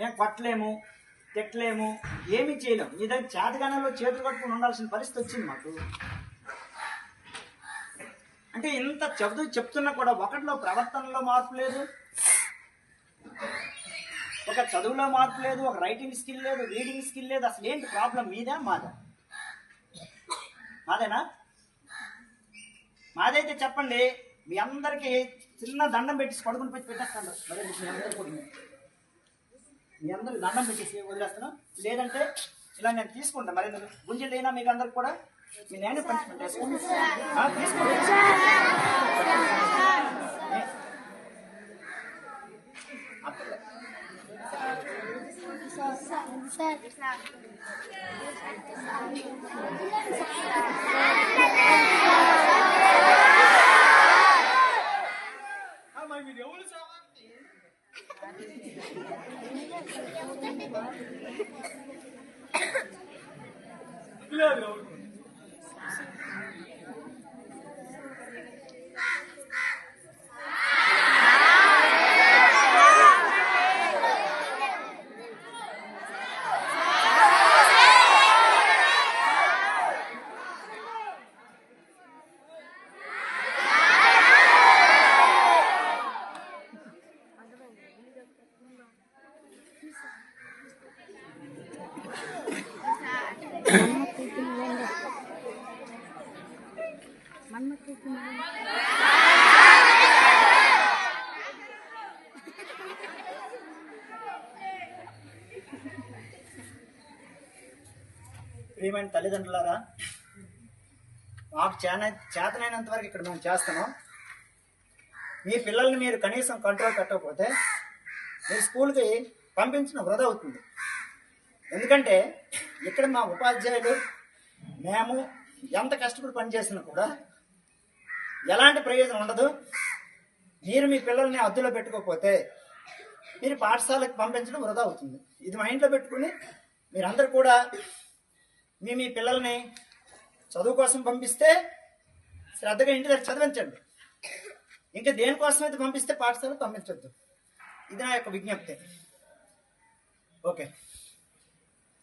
మేము కొట్టలేము, తిట్టలేము, ఏమీ చేయలేము. మీ దగ్గర చేతగానంలో చేతులు కట్టుకుని ఉండాల్సిన పరిస్థితి వచ్చింది మాకు. అంటే ఇంత చెప్తున్నా కూడా ఒకటిలో ప్రవర్తనలో మార్పు లేదు, ఒక చదువులో మార్పు లేదు, ఒక రైటింగ్ స్కిల్ లేదు, రీడింగ్ స్కిల్ లేదు. అసలు ఏంటి ప్రాబ్లం? మీదా మాదా? మాదేనా? మాదైతే చెప్పండి. మీ అందరికీ చిన్న దండం పెట్టేసి పడుకుని పెట్టి పెట్టేస్తాను. మరి మీ అందరూ కూడా మీ అందరికి దండం పెట్టేసి వదిలేస్తాను. లేదంటే ఇలా నేను తీసుకుంటాను. మరి గుంజలు అయినా మీకు అందరికి కూడా మీ నేనే పనిష్మెంట్ వేసుకుంటాను. ప్రియమైన తల్లిదండ్రులారా, మాకు చేతనైనంత వరకు ఇక్కడ మేము చేస్తున్నాం. మీ పిల్లల్ని మీరు కనీసం కంట్రోల్ పెట్టకపోతే మీరు స్కూల్కి పంపించడం వృధా అవుతుంది. ఎందుకంటే ఇక్కడ మా ఉపాధ్యాయులు మేము ఎంత కష్టపడి పనిచేసినా కూడా ఎలాంటి ప్రయోజనం ఉండదు. మీరు మీ పిల్లల్ని అద్దులో పెట్టుకోకపోతే మీరు పాఠశాలకు పంపించడం వృధా అవుతుంది. ఇది మైండ్లో పెట్టుకుని మీరందరూ కూడా మీ పిల్లల్ని చదువు కోసం పంపిస్తే శ్రద్ధగా ఇంటి దగ్గర చదివించండి. ఇంకా దేనికోసం అయితే పంపిస్తే పాఠశాలకు పంపించొద్దు. ఇది నా యొక్క విజ్ఞప్తి. ఓకే.